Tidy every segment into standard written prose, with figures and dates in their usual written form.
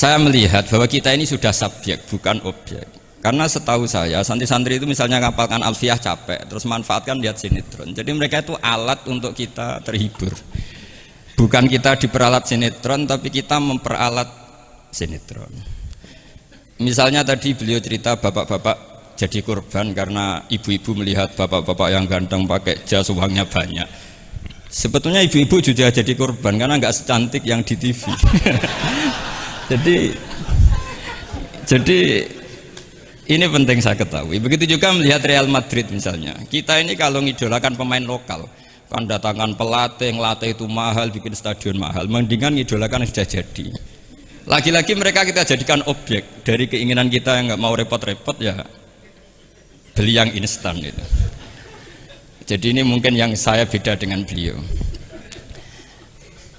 Saya melihat bahwa kita ini sudah subjek, bukan objek. Karena setahu saya, santri-santri itu misalnya ngapalkan alfiah capek, terus manfaatkan lihat sinetron. Jadi mereka itu alat untuk kita terhibur. Bukan kita diperalat sinetron, tapi kita memperalat sinetron. Misalnya tadi beliau cerita bapak-bapak jadi korban karena ibu-ibu melihat bapak-bapak yang ganteng pakai jas uangnya banyak. Sebetulnya ibu-ibu juga jadi korban karena nggak secantik yang di TV. Jadi ini penting saya ketahui. Begitu juga melihat Real Madrid misalnya. Kita ini kalau ngidolakan pemain lokal, kan datangkan pelatih, ngelatih itu mahal, bikin stadion mahal. Mendingan ngidolakan yang sudah jadi. Lagi-lagi mereka kita jadikan objek dari keinginan kita yang nggak mau repot-repot ya beli yang instan gitu. Jadi ini mungkin yang saya beda dengan beliau.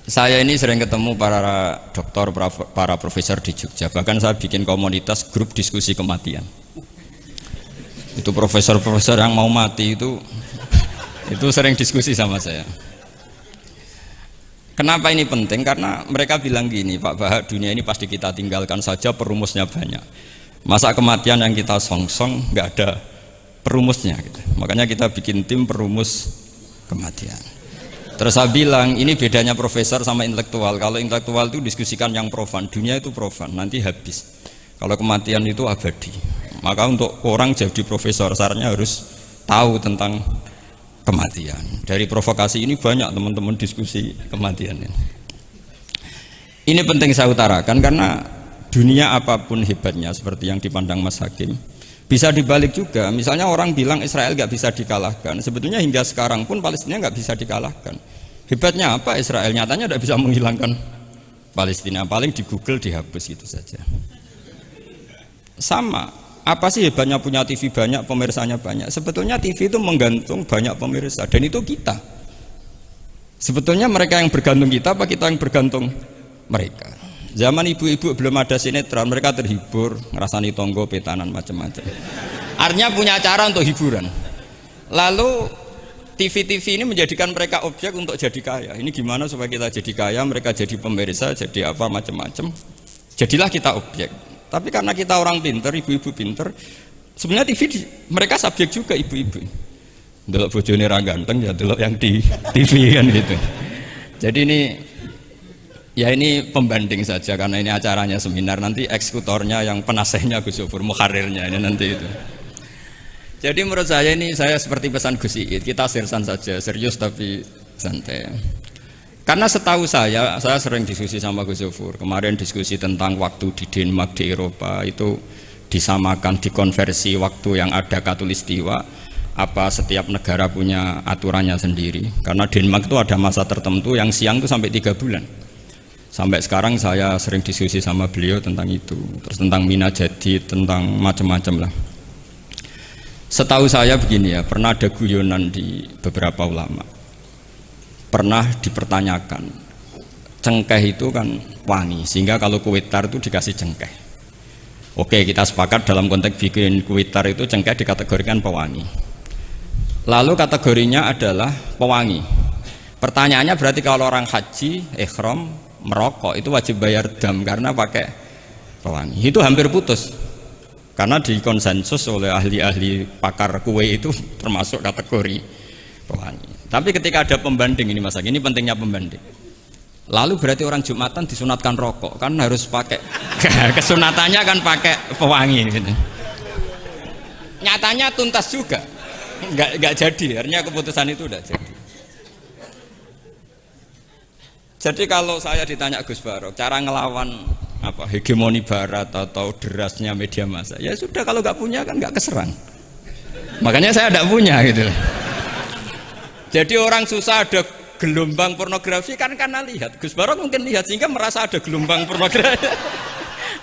Saya ini sering ketemu para dokter, para profesor di Jogja. Bahkan saya bikin komunitas grup diskusi kematian. Itu profesor-profesor yang mau mati itu sering diskusi sama saya. Kenapa ini penting? Karena mereka bilang gini, Pak Bahak, dunia ini pasti kita tinggalkan saja, perumusnya banyak. Masa kematian yang kita songsong nggak ada perumusnya gitu. Makanya kita bikin tim perumus kematian. Terus saya bilang, ini bedanya profesor sama intelektual. Kalau intelektual itu diskusikan yang profan, dunia itu profan, nanti habis. Kalau kematian itu abadi. Maka untuk orang jadi profesor, sarannya harus tahu tentang kematian. Dari provokasi ini banyak teman-teman diskusi kematian ini. Ini penting saya utarakan karena dunia apapun hebatnya, seperti yang dipandang Mas Hakim, bisa dibalik juga. Misalnya orang bilang Israel nggak bisa dikalahkan, sebetulnya hingga sekarang pun Palestina nggak bisa dikalahkan. Hebatnya apa Israel? Nyatanya tidak bisa menghilangkan Palestina, paling di Google dihapus gitu saja. Sama, apa sih hebatnya punya TV banyak, pemirsanya banyak? Sebetulnya TV itu menggantung banyak pemirsa, dan itu kita. Sebetulnya mereka yang bergantung kita, apa kita yang bergantung mereka? Zaman ibu-ibu belum ada sinetron, mereka terhibur, ngerasani tonggo, petanan, macam-macam. Artinya punya cara untuk hiburan. Lalu TV-TV ini menjadikan mereka objek untuk jadi kaya. Ini gimana supaya kita jadi kaya, mereka jadi pemirsa, jadi apa, macam-macam. Jadilah kita objek. Tapi karena kita orang pinter, ibu-ibu pinter, sebenarnya TV mereka subjek juga ibu-ibu. Delok bojone ra ganteng ya delok yang di TV kan gitu. Jadi ini ya ini pembanding saja karena ini acaranya seminar, nanti eksekutornya yang penasehnya Gus Yofur, muharirnya ini nanti itu. Jadi menurut saya ini saya seperti pesan Gus Iid, kita sersan saja, serius tapi santai. Karena setahu saya sering diskusi sama Gus Yofur. Kemarin diskusi tentang waktu di Denmark, di Eropa itu disamakan, dikonversi waktu yang ada katulistiwa. Apa setiap negara punya aturannya sendiri? Karena Denmark itu ada masa tertentu yang siang itu sampai 3 bulan. Sampai sekarang saya sering diskusi sama beliau tentang itu, terus tentang Mina jadi, tentang macam-macam lah. Setahu saya begini ya, pernah ada guyonan di beberapa ulama. Pernah dipertanyakan, cengkeh itu kan wangi, sehingga kalau kue tar itu dikasih cengkeh. Oke, kita sepakat dalam konteks bikin kue tar itu cengkeh dikategorikan pewangi. Lalu kategorinya adalah pewangi. Pertanyaannya berarti kalau orang haji, ihram, merokok itu wajib bayar dam karena pakai pewangi. Itu hampir putus. Karena dikonsensus oleh ahli-ahli pakar kue itu termasuk kategori pewangi. Tapi ketika ada pembanding ini Mas, ini pentingnya pembanding. Lalu berarti orang Jumatan disunatkan rokok, kan harus pakai kesunatannya kan pakai pewangi gitu. Nyatanya tuntas juga. Enggak jadi, artinya keputusan itu udah jadi. Jadi kalau saya ditanya Gus Barok, cara ngelawan apa hegemoni barat atau derasnya media massa, ya sudah kalau nggak punya kan nggak keserang. Makanya saya tidak punya gitu. Jadi orang susah ada gelombang pornografi kan karena lihat. Gus Barok mungkin lihat sehingga merasa ada gelombang pornografi.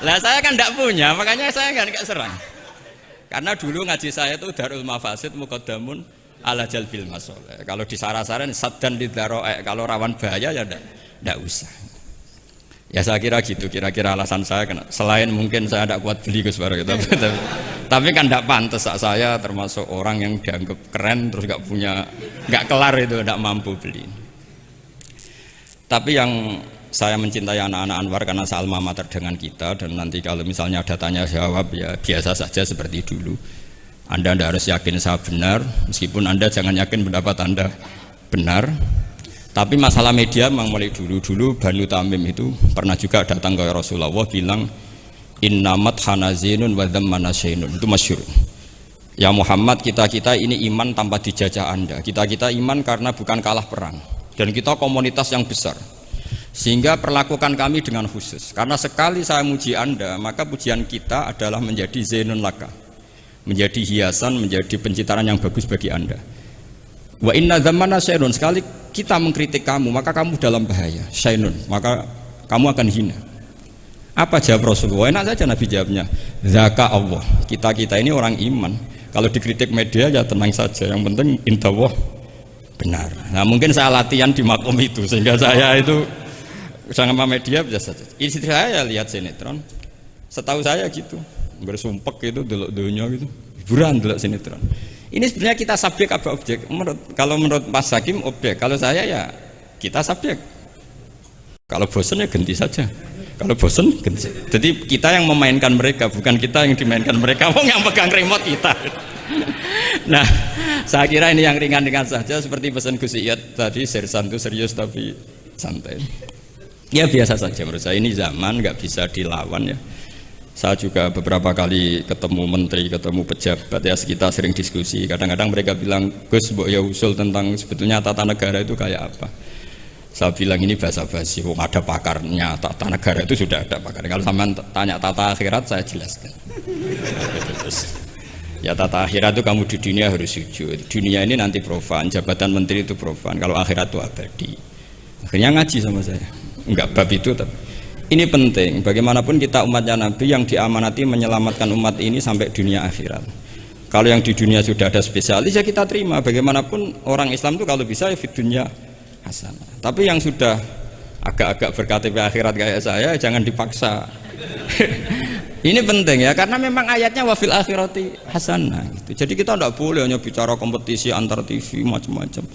Lah saya kan tidak punya, makanya saya nggak serang. Karena dulu ngaji saya itu Darul Mafasid Muqaddamun ala Jalbil Masoleh. Kalau disara-saran saddan lidzaro'e, kalau rawan bahaya ya tidak usah. Ya saya kira gitu, kira-kira alasan saya kena. Selain mungkin saya tidak kuat beli Gus Barok, tapi kan tidak pantas saya termasuk orang yang dianggap keren terus nggak kelar itu, tidak mampu beli. Tapi yang saya mencintai anak-anak Anwar karena sealma mater dengan kita, dan nanti kalau misalnya ada tanya jawab ya biasa saja seperti dulu. Anda tidak harus yakin saya benar, meskipun Anda jangan yakin pendapat Anda benar. Tapi masalah media memang mulai dulu Banu Tamim itu pernah juga datang ke Rasulullah bilang innamat hanazinun wa dhammana syainun, itu masyhur. Ya Muhammad, kita ini iman tanpa dijajah Anda. Kita iman karena bukan kalah perang, dan kita komunitas yang besar, sehingga perlakukan kami dengan khusus. Karena sekali saya muji Anda, maka pujian kita adalah menjadi zainun laka, menjadi hiasan, menjadi pencitraan yang bagus bagi Anda. Wa inna dhammana syainun, sekali kita mengkritik kamu maka kamu dalam bahaya, syainun, maka kamu akan hina. Apa jawab Rasulullah? Enak saja Nabi jawabnya, zaka Allah, kita ini orang iman. Kalau dikritik media ya tenang saja, yang penting intawah benar. Nah mungkin saya latihan di makom itu, sehingga saya itu sama media biasa saja. Istri saya lihat sinetron, setahu saya gitu, bersumpek gitu, delok dunia gitu, hiburan delok sinetron. Ini sebenarnya kita subjek apa objek? Kalau menurut Mas Hakim objek, kalau saya ya kita subjek. Kalau bosan ya ganti saja. Kalau bosan ganti. Jadi kita yang memainkan mereka, bukan kita yang dimainkan mereka. Wong yang pegang remote kita. Nah, saya kira ini yang ringan-ringan saja, seperti pesan Gus Iyad tadi, sersan itu serius tapi santai. Ya biasa saja menurut saya, ini zaman nggak bisa dilawan ya. Saya juga beberapa kali ketemu menteri, ketemu pejabat ya, kita sering diskusi. Kadang-kadang mereka bilang, Gus, mbok ya usul tentang sebetulnya tata negara itu kayak apa. Saya bilang ini basa-basi, ada pakarnya, tata negara itu sudah ada pakar. Kalau sama tanya tata akhirat saya jelaskan. Ya tata akhirat itu kamu di dunia harus sujud. Dunia ini nanti profan, jabatan menteri itu profan. Kalau akhirat itu abadi. Akhirnya ngaji sama saya. Enggak bab itu tapi ini penting. Bagaimanapun kita umatnya Nabi yang diamanati menyelamatkan umat ini sampai dunia akhirat. Kalau yang di dunia sudah ada spesialis ya kita terima. Bagaimanapun orang Islam itu kalau bisa ya fit dunya hasanah. Tapi yang sudah agak-agak berKTP akhirat kayak saya jangan dipaksa. Ini penting ya, karena memang ayatnya wafil akhirati hasanah gitu. Jadi kita tidak boleh hanya bicara kompetisi antar TV macam-macam.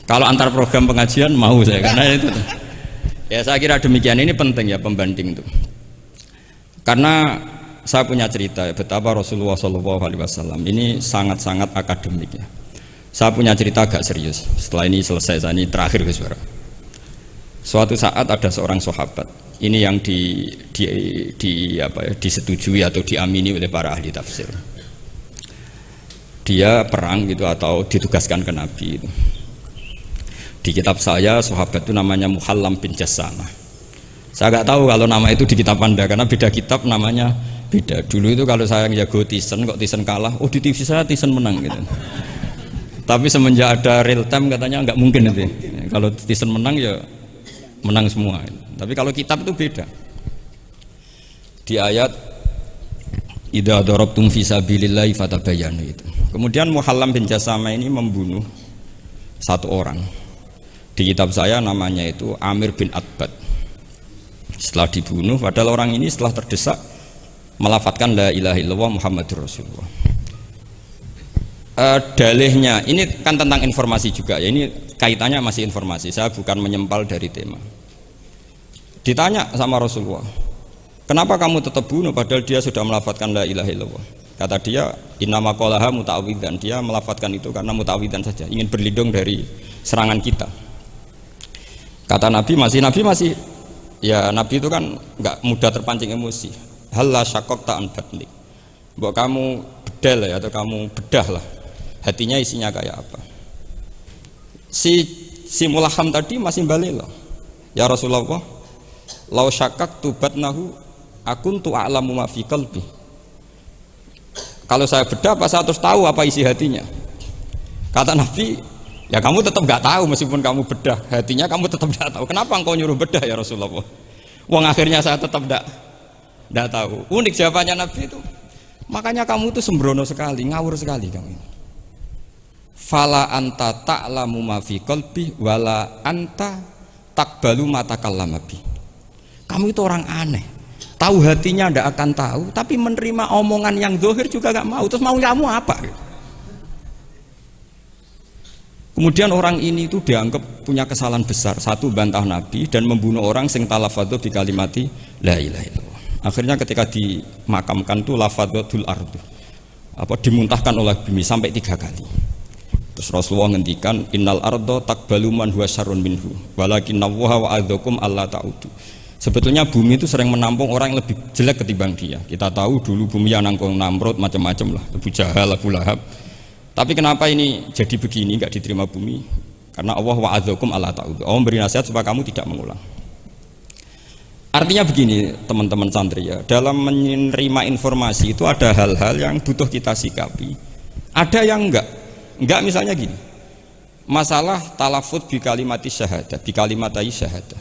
Kalau antar program pengajian mau saya, karena itu ya saya kira demikian. Ini penting ya pembanding itu, karena saya punya cerita ya, betapa Rasulullah SAW ini sangat-sangat akademik ya. Saya punya cerita agak serius. Setelah ini selesai, saya ini terakhir Gus Bara. Suatu saat ada seorang sahabat, ini yang disetujui atau diamini oleh para ahli tafsir. Dia perang gitu atau ditugaskan ke Nabi itu. Di kitab saya sahabat itu namanya Muhallam bin Jassama. Saya nggak tahu kalau nama itu di kitab Anda karena beda kitab namanya beda. Dulu itu kalau saya jago Tyson, kok Tyson kalah, oh di TV saya Tyson menang gitu. Tapi semenjak ada real time katanya nggak mungkin nanti. Kalau Tyson menang ya menang semua. Tapi kalau kitab itu beda. Di ayat idza darabtum fi sabilillahi fatabayyanu itu. Kemudian Muhallam bin Jassama ini membunuh satu orang. Di kitab saya namanya itu Amir bin Atbad. Setelah dibunuh, padahal orang ini setelah terdesak melafadzkan la ilaha illallah Muhammadur Rasulullah. Dalihnya ini kan tentang informasi juga ya, ini kaitannya masih informasi, saya bukan menyempal dari tema. Ditanya sama Rasulullah, kenapa kamu tetap bunuh padahal dia sudah melafadzkan la ilaha illallah? Kata dia, innama qalaha muta'awwidzan, dia melafadzkan itu karena muta'awwidzan saja, ingin berlindung dari serangan kita. Kata Nabi masih ya, Nabi itu kan nggak mudah terpancing emosi. Halla syaqaq ta'an batnik, bahwa kamu bedal ya, atau kamu bedah lah hatinya isinya kayak apa. Si Mulaham tadi masih balik loh, ya Rasulullah, lau syakak tubatnahu akuntu a'lamu ma fi qalbi. Kalau saya bedah apa saya terus tahu apa isi hatinya? Kata Nabi, ya kamu tetap nggak tahu meskipun kamu bedah hatinya, kamu tetap nggak tahu. Kenapa engkau nyuruh bedah ya Rasulullah? Wong akhirnya saya tetap nggak tahu. Unik jawabannya Nabi itu. Makanya kamu itu sembrono sekali, ngawur sekali kamu. Fala anta ta'lamu ma fi qalbi wala anta taqbalu ma takallama bi. Kamu itu orang aneh. Tahu hatinya ndak akan tahu, tapi menerima omongan yang zahir juga nggak mau. Terus mau kamu apa? Kemudian orang ini itu dianggap punya kesalahan besar. Satu, bantah Nabi dan membunuh orang sing talafadhu bi kalimati la ilaha illallah. Akhirnya ketika dimakamkan itu lafadhatul ardu. Dimuntahkan oleh bumi sampai 3 kali. Terus Rasulullah ngendikan innal ardo takbalu man huwa syarrun minhu walakinnallaha wa'adzakum alla ta'udu. Sebetulnya bumi itu sering menampung orang yang lebih jelek ketimbang dia. Kita tahu dulu bumi yang nangkung Namrud macam-macam lah, Abu Jahal, Abu Lahab. Tapi kenapa ini jadi begini, enggak diterima bumi? Karena Allah wa'adzakum alla ta'udu. Allah memberi nasihat supaya kamu tidak mengulang. Artinya begini teman-teman santri ya, dalam menerima informasi itu ada hal-hal yang butuh kita sikapi. Ada yang enggak misalnya gini. Masalah talafut bi kalimati syahadah, bi kalimatai syahadah.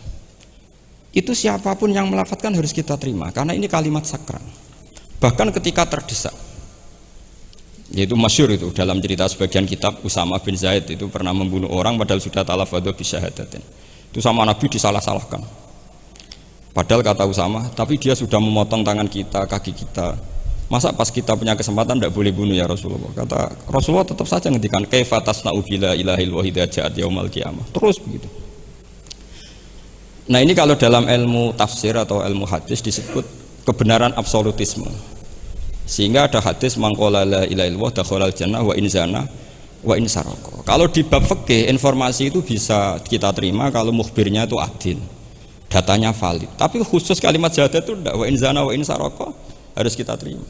Itu siapapun yang melafadzkan harus kita terima karena ini kalimat sakral. Bahkan ketika terdesak. Yaitu masyhur itu dalam cerita sebagian kitab, Usama bin Zaid itu pernah membunuh orang padahal sudah talafadhu bi syahadatin. Itu sama Nabi disalah-salahkan. Padahal kata Usama, tapi dia sudah memotong tangan kita, kaki kita. Masa pas kita punya kesempatan tidak boleh bunuh ya Rasulullah? Kata Rasulullah tetap saja ngendikan kaifa tasna'u bila ilahil wahid ja'at yaumal qiyamah. Terus begitu. Nah, ini kalau dalam ilmu tafsir atau ilmu hadis disebut kebenaran absolutisme. Sehingga ada hadis mangqala la ilaha illallah dakhalal jannah wa in zana wa in saraka. Kalau di bab fikih informasi itu bisa kita terima kalau mukhbirnya itu adil. Datanya valid. Tapi khusus kalimat syahadat itu tidak, wa in zana wa in saraka harus kita terima.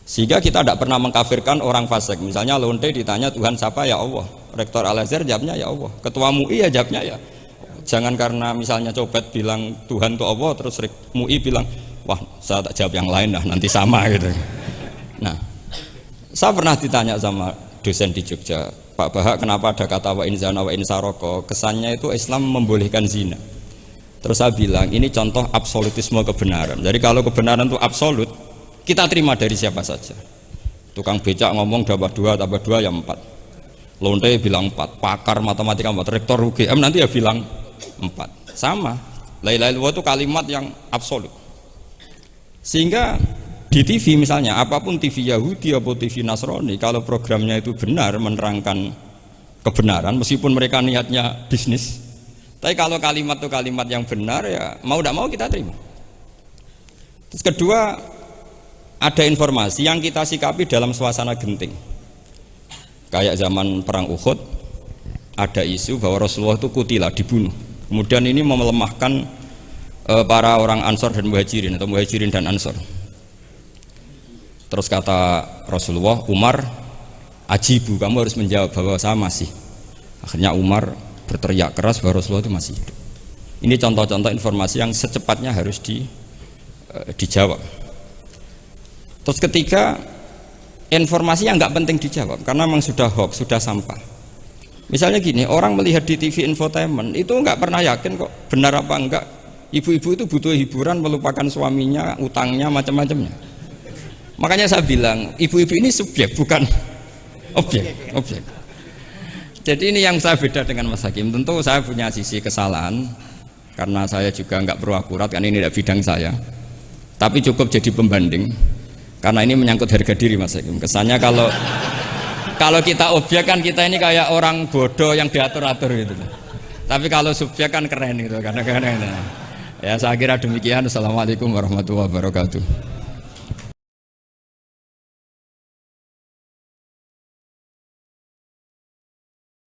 Sehingga kita tidak pernah mengkafirkan orang fasik. Misalnya lonte ditanya Tuhan siapa, ya Allah. Rektor Al-Azhar jawabnya ya Allah. Ketua MUI ya jawabnya ya. Jangan karena misalnya copet bilang Tuhan itu Allah, terus MUI bilang wah saya tak jawab yang lain lah, nanti sama gitu. Nah, saya pernah ditanya sama dosen di Jogja, Pak Bahak, kenapa ada kata wa in zana wa in saraka? Kesannya itu Islam membolehkan zina. Terus saya bilang ini contoh absolutisme kebenaran. Jadi kalau kebenaran itu absolut, kita terima dari siapa saja. Tukang becak ngomong dapat 2 tambah 2 ya 4. Lonte bilang 4, pakar matematika 4, rektor UGM nanti ya bilang 4. Sama. La ilaha illallah itu kalimat yang absolut. Sehingga di TV misalnya, apapun TV Yahudi atau TV Nasrani, kalau programnya itu benar menerangkan kebenaran, meskipun mereka niatnya bisnis, tapi kalau kalimat itu kalimat yang benar ya mau tidak mau kita terima. Terus kedua, ada informasi yang kita sikapi dalam suasana genting. Kayak zaman perang Uhud, ada isu bahwa Rasulullah itu kutila, dibunuh. Kemudian ini melemahkan para orang Ansor dan Muhajirin atau Muhajirin dan Ansor. Terus kata Rasulullah, Umar, ajibu, kamu harus menjawab bahwa saya masih. Akhirnya Umar berteriak keras bahwa Rasulullah itu masih hidup. Ini contoh-contoh informasi yang secepatnya harus dijawab. Terus ketiga, informasi yang nggak penting dijawab karena memang sudah hoax, sudah sampah. Misalnya gini, orang melihat di TV infotainment itu nggak pernah yakin kok benar apa enggak. Ibu-ibu itu butuh hiburan, melupakan suaminya, utangnya, macam-macamnya. Makanya saya bilang, ibu-ibu ini subjek, bukan objek. Jadi ini yang saya beda dengan Mas Hakim. Tentu saya punya sisi kesalahan, karena saya juga nggak perlu akurat, karena ini tidak bidang saya. Tapi cukup jadi pembanding, karena ini menyangkut harga diri Mas Hakim. Kesannya kalau kita objek kan kita ini kayak orang bodoh yang diatur-atur gitu. Tapi kalau subjek kan keren gitu, karena ya saya kira demikian. Assalamualaikum warahmatullahi wabarakatuh.